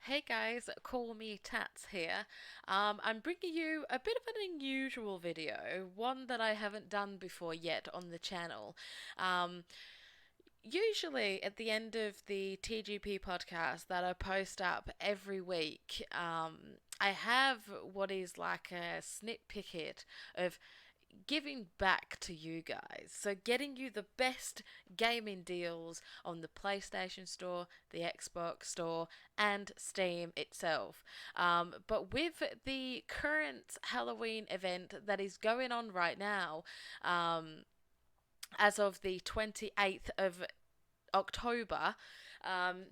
Hey guys, call me Tats here. I'm bringing you a bit of an unusual video, one that I haven't done before yet on the channel. Um, Usually at the end of the TGP podcast that I post up every week, I have what is like a snippet of giving back to you guys. So, getting you the best gaming deals on the PlayStation Store, the Xbox Store, and Steam itself. But with the current Halloween event that is going on right now, as of the 28th of October, um,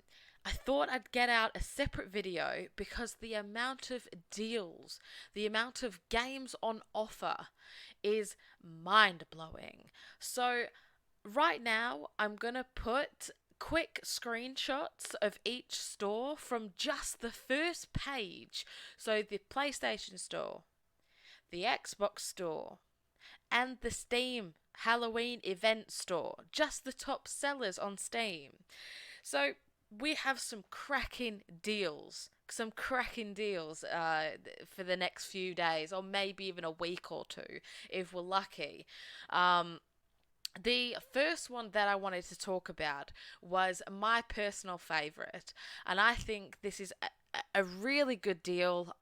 I thought I'd get out a separate video because the amount of deals, the amount of games on offer is mind blowing. So, right now, I'm going to put quick screenshots of each store from just the first page. So, the PlayStation Store, the Xbox Store, and the Steam Halloween event store, just the top sellers on Steam. So we have some cracking deals for the next few days, or maybe even a week or two if we're lucky. Um, the first one that I wanted to talk about was my personal favorite, and I think this is a really good deal.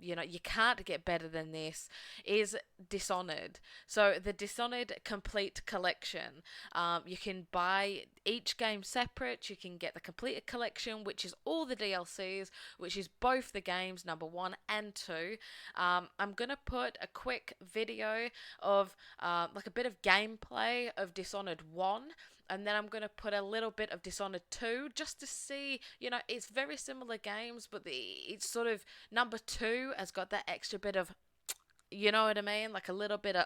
You can't get better than this. Is Dishonored. So the Dishonored Complete Collection. You can buy each game separate. You can get the Complete Collection, which is all the DLCs, which is both the games number one and two. I'm gonna put a quick video of like a bit of gameplay of Dishonored 1, and then I'm going to put a little bit of Dishonored 2 just to see, it's very similar games, but it's sort of number 2 has got that extra bit of, you know what I mean? Like a little bit of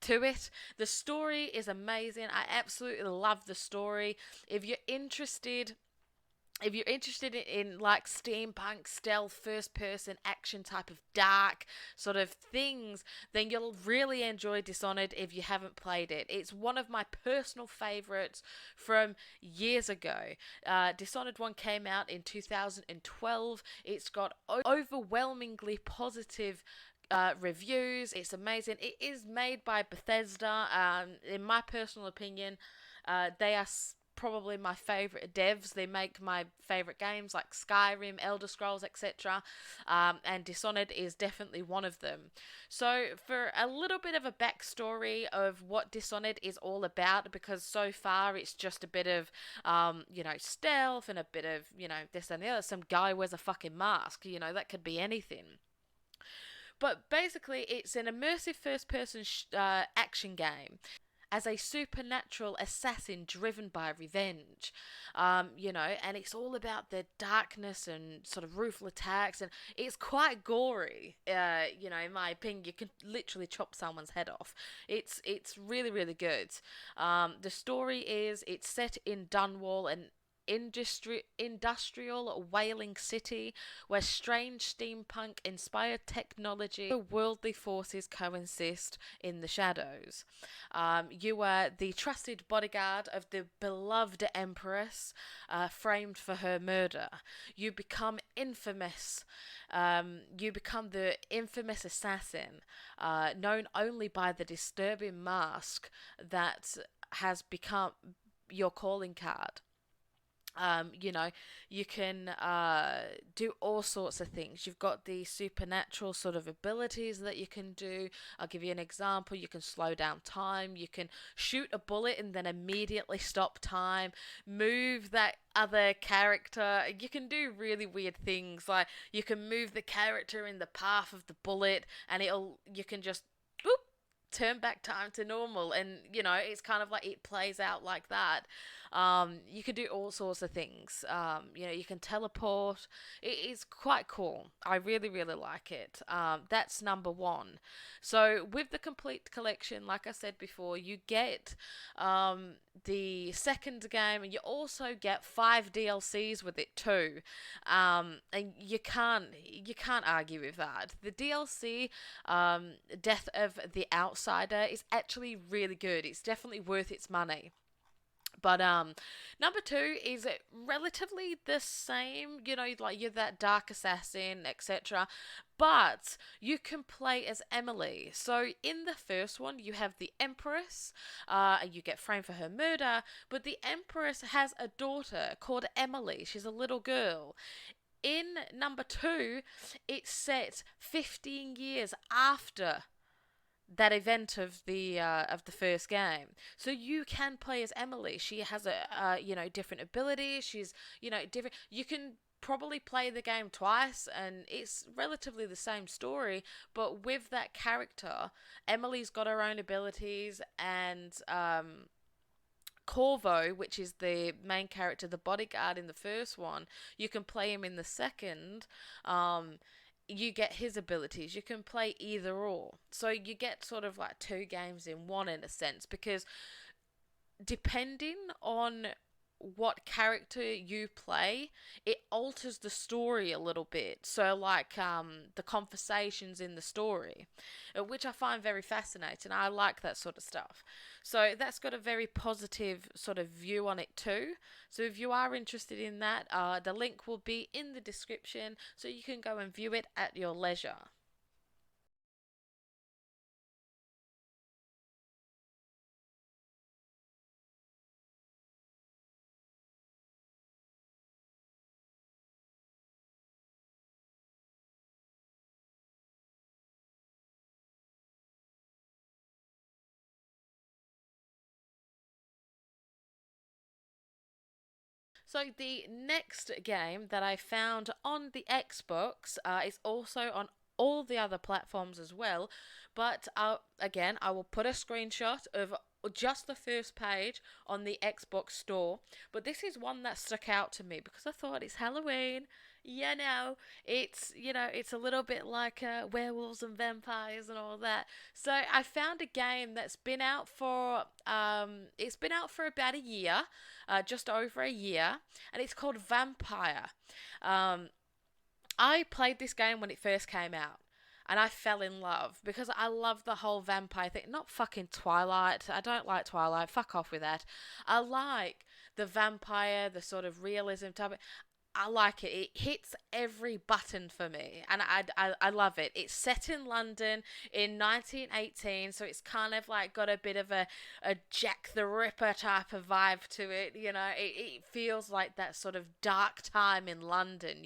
to it. The story is amazing. I absolutely love the story. If you're interested if you're interested in like steampunk stealth first person action type of dark sort of things, then you'll really enjoy Dishonored if you haven't played it. It's one of my personal favorites from years ago. Dishonored 1 came out in 2012. It's got overwhelmingly positive reviews. It's amazing. It is made by Bethesda. In my personal opinion, they are probably my favorite devs. They make my favorite games like Skyrim, Elder Scrolls, etc. And Dishonored is definitely one of them. So, for a little bit of a backstory of what Dishonored is all about, because so far it's just a bit of, stealth and a bit of, this and the other. Some guy wears a fucking mask, that could be anything. But basically, it's an immersive first person action game as a supernatural assassin driven by revenge. And it's all about the darkness and sort of ruthless attacks, and it's quite gory. In my opinion, you can literally chop someone's head off. It's really really good. The story is it's set in Dunwall and industrial whaling city where strange steampunk inspired technology and worldly forces coexist in the shadows. You are the trusted bodyguard of the beloved empress, framed for her murder. You become infamous. You become the infamous assassin, known only by the disturbing mask that has become your calling card. You know, you can do all sorts of things. You've got the supernatural sort of abilities that you can do. I'll give you an example. You can slow down time. You can shoot a bullet and then immediately stop time. Move that other character. You can do really weird things. Like you can move the character in the path of the bullet, and you can just boop turn back time to normal, and it's kind of like it plays out like that. You can do all sorts of things. You can teleport. It is quite cool. I really really like it. That's number one. So with the complete collection, like I said before, you get the second game, and you also get 5 DLCs with it too. And you can't argue with that. The DLC, Death of the Outsider, is actually really good. It's definitely worth its money. But number two is relatively the same, like you're that dark assassin, etc. But you can play as Emily. So in the first one, you have the Empress, and you get framed for her murder. But the Empress has a daughter called Emily. She's a little girl. In number two, it's set 15 years after that event of the first game. So you can play as Emily. She has a different abilities. She's different. You can probably play the game twice and it's relatively the same story, but with that character, Emily's got her own abilities, and Corvo, which is the main character, the bodyguard in the first one, you can play him in the second. You get his abilities. You can play either or. So you get sort of like two games in one in a sense, because depending on what character you play, it alters the story a little bit. So like the conversations in the story, which I find very fascinating. I like that sort of stuff. So that's got a very positive sort of view on it too. So if you are interested in that, the link will be in the description so you can go and view it at your leisure. So the next game that I found on the Xbox is also on all the other platforms as well, but again, I will put a screenshot of just the first page on the Xbox store. But this is one that stuck out to me because I thought it's Halloween. Yeah, no, it's a little bit like werewolves and vampires and all that. So I found a game that's been out for it's been out for about a year, just over a year, and it's called Vampire. Um, I played this game when it first came out. And I fell in love because I love the whole vampire thing. Not fucking Twilight. I don't like Twilight. Fuck off with that. I like the vampire, the sort of realism type. I like it. It hits every button for me, and I love it. It's set in London in 1918, so it's kind of like got a bit of a Jack the Ripper type of vibe to it. It feels like that sort of dark time in London.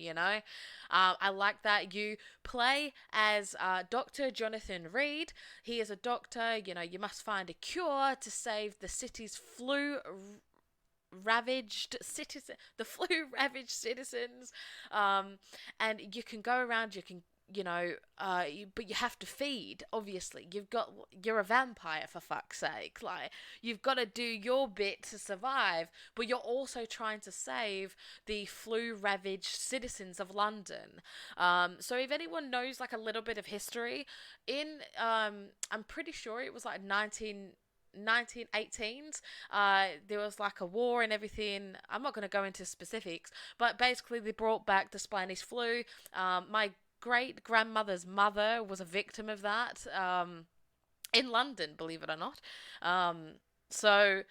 I like that. You play as Dr. Jonathan Reed. He is a doctor. You must find a cure to save the city's flu ravaged citizens, and you can go around. You can, but you have to feed. Obviously, you're a vampire, for fuck's sake. Like, you've got to do your bit to survive, but you're also trying to save the flu ravaged citizens of London. So if anyone knows like a little bit of history, I'm pretty sure it was like 1918s, there was like a war and everything. I'm not going to go into specifics, but basically they brought back the Spanish flu. My great grandmother's mother was a victim of that, in London, believe it or not. So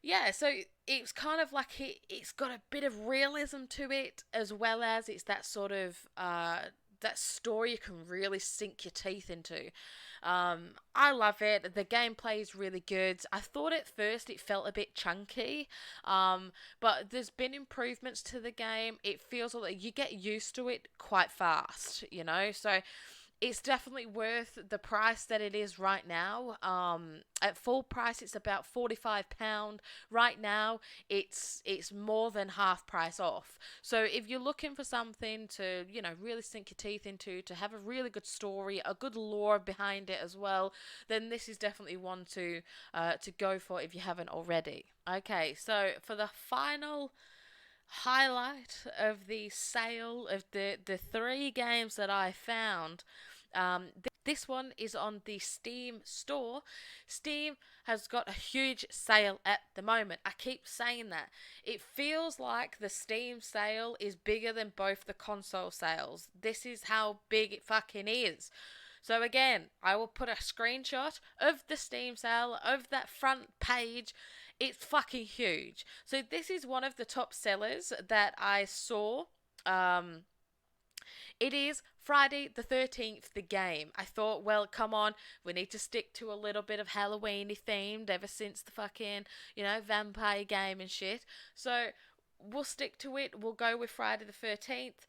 yeah, so it's kind of like it's got a bit of realism to it, as well as it's that sort of that story you can really sink your teeth into. I love it. The gameplay is really good. I thought at first it felt a bit chunky, but there's been improvements to the game. It feels like you get used to it quite fast. So it's definitely worth the price that it is right now. At full price, it's about £45. Right now, it's more than half price off. So if you're looking for something to really sink your teeth into, to have a really good story, a good lore behind it as well, then this is definitely one to go for if you haven't already. Okay, so for the final highlight of the sale of the three games that I found. This one is on the Steam store. Steam has got a huge sale at the moment. I keep saying that. It feels like the Steam sale is bigger than both the console sales. This is how big it fucking is. So again, I will put a screenshot of the Steam sale of that front page It's fucking huge. So this is one of the top sellers that I saw. Um, it is Friday the 13th, the game. I thought, well, come on, we need to stick to a little bit of Halloweeny themed ever since the fucking, vampire game and shit. So we'll stick to it. We'll go with Friday the 13th.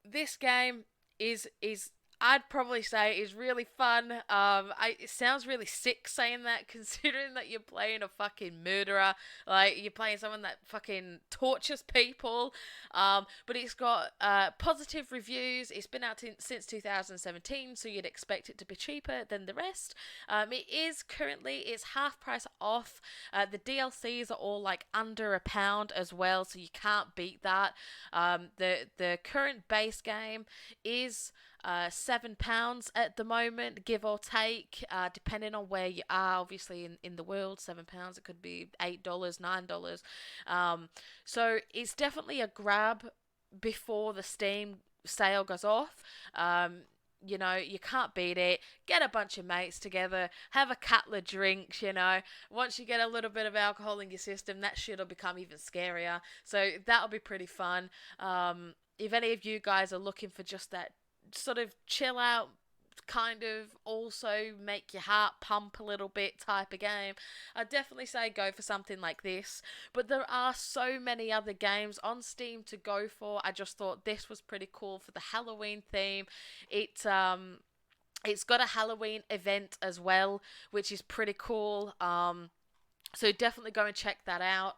This game is I'd probably say is really fun. It sounds really sick saying that, considering that you're playing a fucking murderer, like you're playing someone that fucking tortures people. But it's got positive reviews. It's been out since 2017, so you'd expect it to be cheaper than the rest. It is currently it's half price off. The DLCs are all like under £1 as well, so you can't beat that. The current base game is £7 at the moment, give or take, depending on where you are. Obviously, in the world, £7 it could be $8, $9. So it's definitely a grab before the Steam sale goes off. You can't beat it. Get a bunch of mates together, have a couple of drinks. Once you get a little bit of alcohol in your system, that shit'll become even scarier. So that'll be pretty fun. If any of you guys are looking for just that sort of chill out, kind of also make your heart pump a little bit type of game, I definitely say go for something like this. But there are so many other games on Steam to go for. I just thought this was pretty cool for the Halloween theme. It's got a Halloween event as well, which is pretty cool. So definitely go and check that out.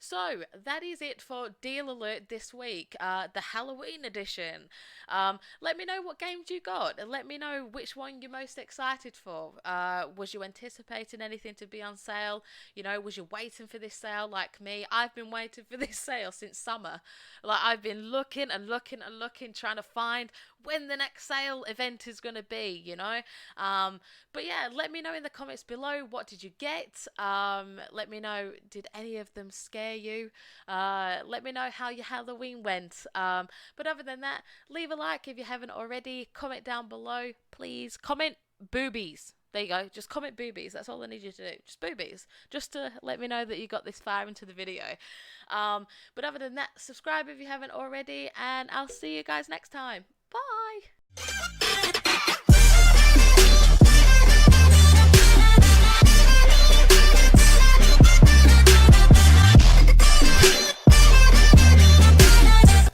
So that is it for Deal Alert this week, the Halloween edition. Let me know what games you got, and let me know which one you're most excited for. Was you anticipating anything to be on sale? Was you waiting for this sale like me? I've been waiting for this sale since summer. Like, I've been looking and looking and looking, trying to find when the next sale event is going to be. But yeah, let me know in the comments below, what did you get? Let me know, did any of them scare you? Let me know how your Halloween went. But other than that, leave a like if you haven't already. Comment down below, please. Comment boobies. There you go. Just comment boobies. That's all I need you to do. Just boobies. Just to let me know that you got this far into the video. But other than that, subscribe if you haven't already, and I'll see you guys next time. Bye!